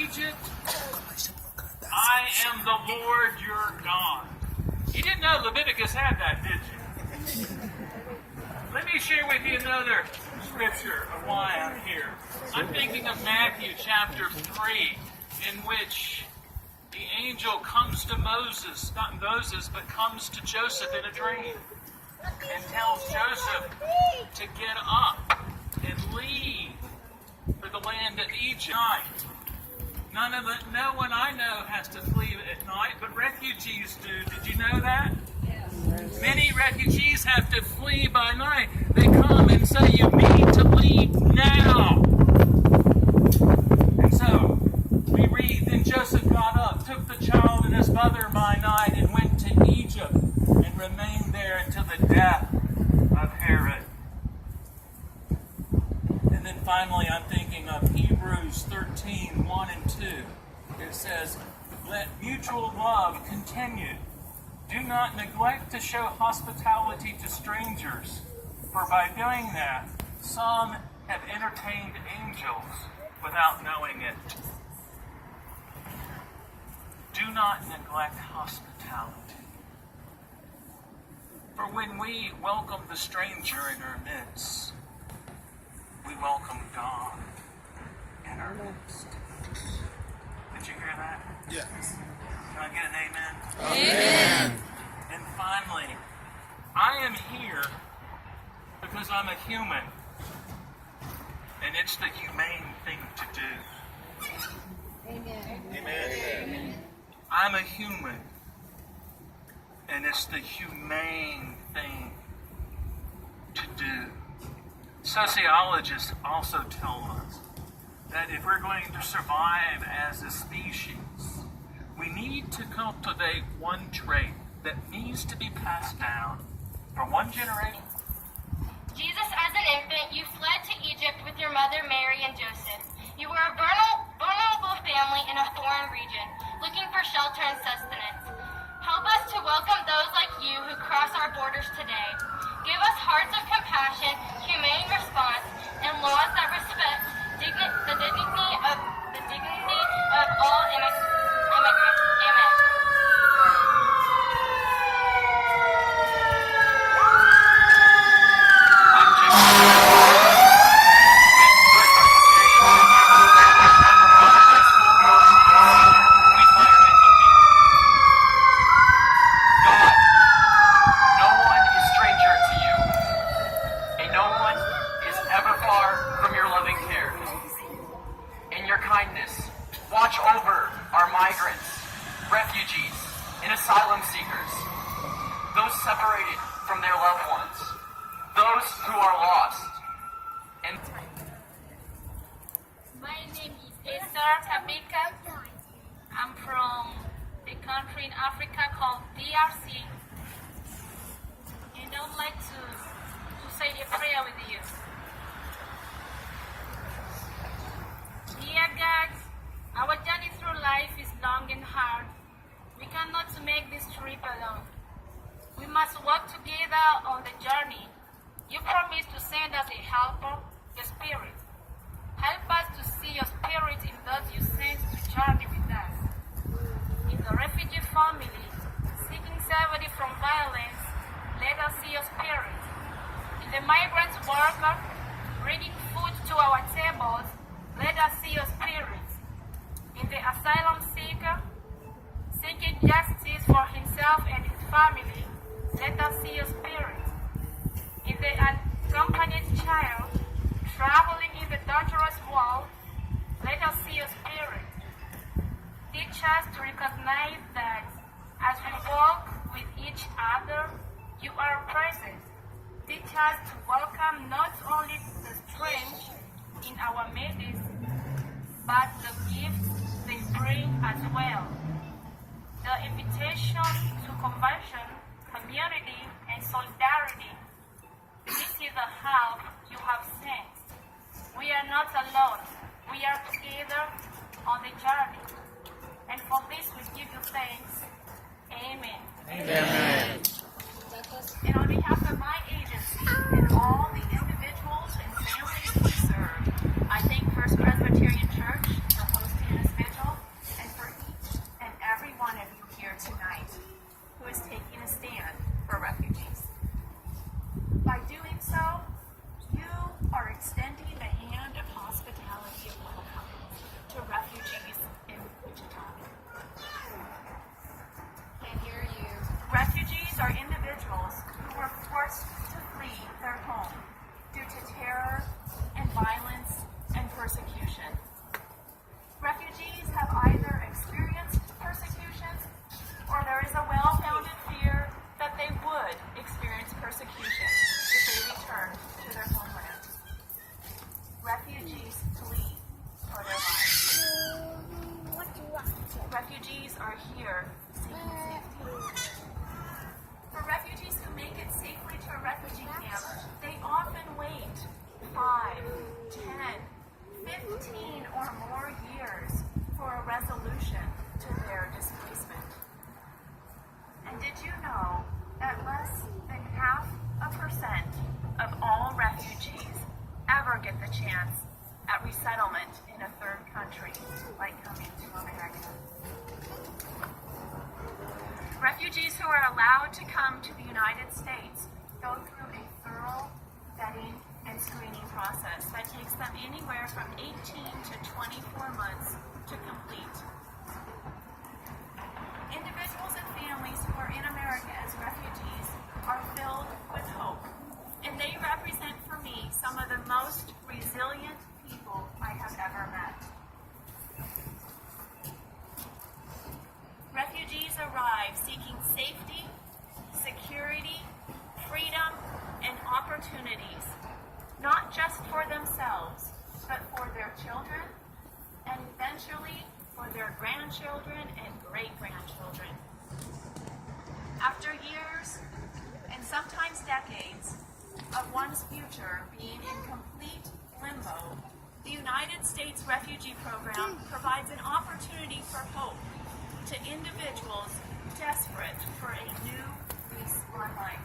Egypt? I am the Lord your God. You didn't know Leviticus had that, did you? Let me share with you another scripture of why I'm here. I'm thinking of Matthew chapter 3, in which the angel comes to Moses, not Moses, but comes to Joseph in a dream and tells Joseph to get up and leave for the land of Egypt. No one I know has to flee at night, but refugees do. Did you know that? Yes. Many refugees have to flee by night. They come and say, you need to leave now. And so, we read, then Joseph got up, took the child and his mother by night, and went to Egypt, and remained there until the death of Herod. And then finally, I'm thinking of Hebrews 13, 1 and 2. It says, let mutual love continue. Do not neglect to show hospitality to strangers, for by doing that, some have entertained angels without knowing it. Do not neglect hospitality. For when we welcome the stranger in our midst, we welcome God in our midst. Did you hear that? Yes. Can I get an amen? Amen. And finally, I am here because I'm a human. And it's the humane thing to do. Amen. Amen. I'm a human. And it's the humane thing to do. Sociologists also tell us that if we're going to survive as a species, we need to cultivate one trait that needs to be passed down from one generation. Jesus, as an infant, you fled to Egypt with your mother Mary and Joseph. You were a vulnerable family in a foreign region, looking for shelter and sustenance. Help us to welcome those like you who cross our borders today. Give us hearts of compassion, humane response, and laws that respect the dignity of all immigrants. Amen. Watch over our migrants, refugees, and asylum seekers, those separated from their loved ones, those who are lost. And My name is Esther Tabika. I'm from a country in Africa called W.R.C.C. And I would like to say a prayer with you. Dear God, our journey through life is long and hard. We cannot make this trip alone. We must work together on the journey. You promised to send us a helper, your spirit. Help us to see your spirit in those you sent to journey with us. In the refugee family, seeking safety from violence, let us see your spirit. In the migrant worker, bringing food to our tables, let us see your spirit. In the asylum seeker, seeking justice for himself and his family, let us see your spirit. In the unaccompanied child, traveling in the dangerous world, let us see your spirit. Teach us to recognize that as we walk with each other, you are present. Teach us to welcome not only the strange in our midst, but the gifts they bring as well. The invitation to conversion, community, and solidarity. This is the help you have sent. We are not alone. We are together on the journey. And for this we give you thanks. Amen. Amen. And on behalf of my agency and all the individuals and families we serve, I thank First Presbyterian Church for hosting this vigil. are here seeking safety. For refugees who make it safely to a refugee camp, they often wait 5, 10, 15 or more years for a resolution to their displacement. And did you know that less than 0.5% of all refugees ever get the chance at resettlement in a third country, like coming to America? Refugees who are allowed to come to the United States go through a thorough vetting and screening process that takes them anywhere from 18 to 24 months to complete. Individuals and families who are in America as refugees are filled with hope, and they represent for me some of the most resilient people I have ever met. Refugees arrive seeking safety, security, freedom, and opportunities, not just for themselves, but for their children, and eventually for their grandchildren and great-grandchildren. After years, and sometimes decades, of one's future being in complete limbo, the United States Refugee Program provides an opportunity for hope to individuals desperate for a new lease on life.